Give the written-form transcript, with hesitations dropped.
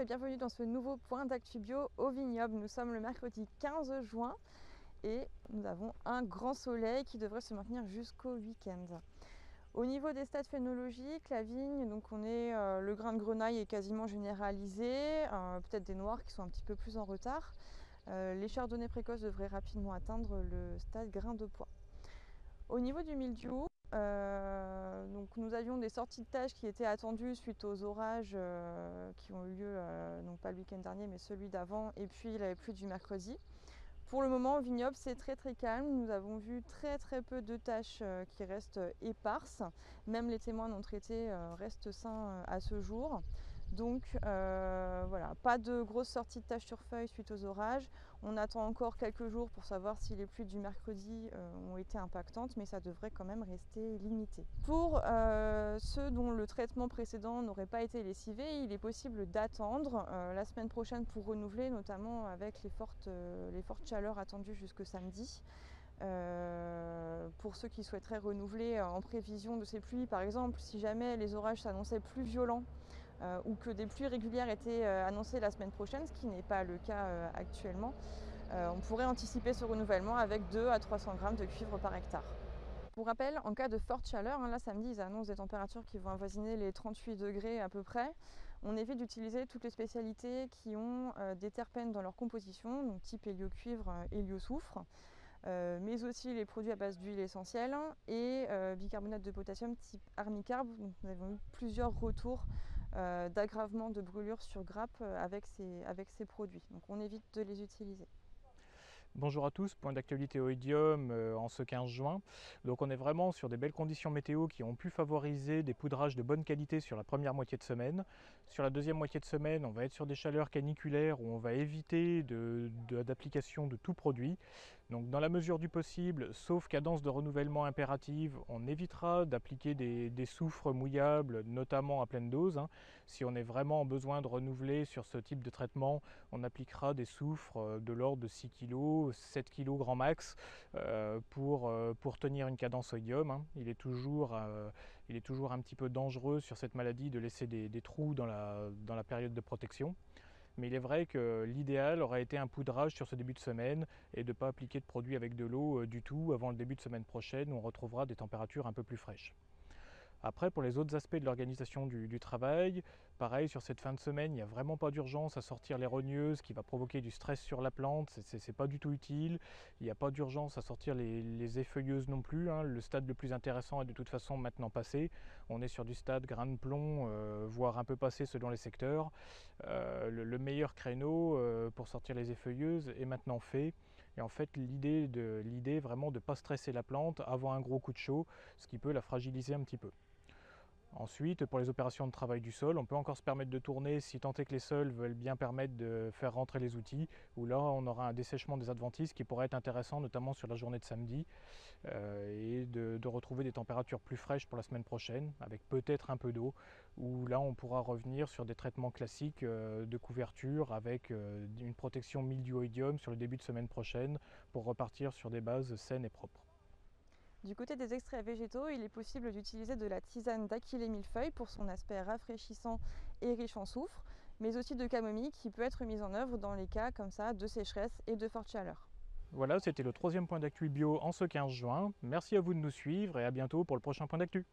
et bienvenue dans ce nouveau point d'actu bio au vignoble. Nous sommes le mercredi 15 juin et nous avons un grand soleil qui devrait se maintenir jusqu'au week-end. Au niveau des stades phénologiques, la vigne, donc le grain de grenaille est quasiment généralisé, peut-être des noirs qui sont un petit peu plus en retard. Les chardonnays précoces devraient rapidement atteindre le stade grain de pois. Au niveau du mildiou, donc nous avions des sorties de tâches qui étaient attendues suite aux orages qui ont eu lieu, donc pas le week-end dernier mais celui d'avant, et puis la pluie du mercredi. Pour le moment au vignoble c'est très calme, nous avons vu très peu de tâches qui restent éparses, même les témoins non traités restent sains à ce jour. Donc voilà, pas de grosses sorties de tâches sur feuilles suite aux orages. On attend encore quelques jours pour savoir si les pluies du mercredi ont été impactantes, mais ça devrait quand même rester limité. Pour ceux dont le traitement précédent n'aurait pas été lessivé, il est possible d'attendre la semaine prochaine pour renouveler, notamment avec les fortes chaleurs attendues jusque samedi. Pour ceux qui souhaiteraient renouveler en prévision de ces pluies, par exemple, si jamais les orages s'annonçaient plus violents ou que des pluies régulières étaient annoncées la semaine prochaine, ce qui n'est pas le cas actuellement, on pourrait anticiper ce renouvellement avec 2 à 300 grammes de cuivre par hectare. Pour rappel, en cas de forte chaleur, là samedi ils annoncent des températures qui vont avoisiner les 38 degrés à peu près, on évite d'utiliser toutes les spécialités qui ont des terpènes dans leur composition, donc type héliocuivre, héliosoufre, mais aussi les produits à base d'huile essentielle et bicarbonate de potassium type armicarbe. Donc nous avons eu plusieurs retours d'aggravement de brûlures sur grappe avec ces produits, donc on évite de les utiliser. Bonjour à tous, point d'actualité oïdium en ce 15 juin. Donc on est vraiment sur des belles conditions météo qui ont pu favoriser des poudrages de bonne qualité sur la première moitié de semaine. Sur la deuxième moitié de semaine, on va être sur des chaleurs caniculaires où on va éviter d'application de tout produit. Donc dans la mesure du possible, sauf cadence de renouvellement impérative, on évitera d'appliquer des soufres mouillables, notamment à pleine dose. Si on est vraiment en besoin de renouveler sur ce type de traitement, on appliquera des soufres de l'ordre de 6 kg, 7 kg grand max pour tenir une cadence oïdium. Il est toujours un petit peu dangereux sur cette maladie de laisser des trous dans la période de protection. Mais il est vrai que l'idéal aurait été un poudrage sur ce début de semaine et de ne pas appliquer de produits avec de l'eau du tout avant le début de semaine prochaine où on retrouvera des températures un peu plus fraîches. Après, pour les autres aspects de l'organisation du travail, pareil, sur cette fin de semaine, il n'y a vraiment pas d'urgence à sortir les rogneuses qui va provoquer du stress sur la plante, c'est pas du tout utile. Il n'y a pas d'urgence à sortir les effeuilleuses non plus. Le stade le plus intéressant est de toute façon maintenant passé. On est sur du stade grain de plomb, voire un peu passé selon les secteurs. Le meilleur créneau pour sortir les effeuilleuses est maintenant fait. Et en fait, l'idée est vraiment de ne pas stresser la plante avant un gros coup de chaud, ce qui peut la fragiliser un petit peu. Ensuite, pour les opérations de travail du sol, on peut encore se permettre de tourner si tant est que les sols veulent bien permettre de faire rentrer les outils, où là on aura un dessèchement des adventices qui pourrait être intéressant, notamment sur la journée de samedi, et de retrouver des températures plus fraîches pour la semaine prochaine, avec peut-être un peu d'eau, où là on pourra revenir sur des traitements classiques de couverture avec une protection mildiou-oïdium sur le début de semaine prochaine, pour repartir sur des bases saines et propres. Du côté des extraits végétaux, il est possible d'utiliser de la tisane d'Achillée millefeuille pour son aspect rafraîchissant et riche en soufre, mais aussi de camomille qui peut être mise en œuvre dans les cas comme ça de sécheresse et de forte chaleur. Voilà, c'était le troisième point d'actu bio en ce 15 juin. Merci à vous de nous suivre et à bientôt pour le prochain point d'actu.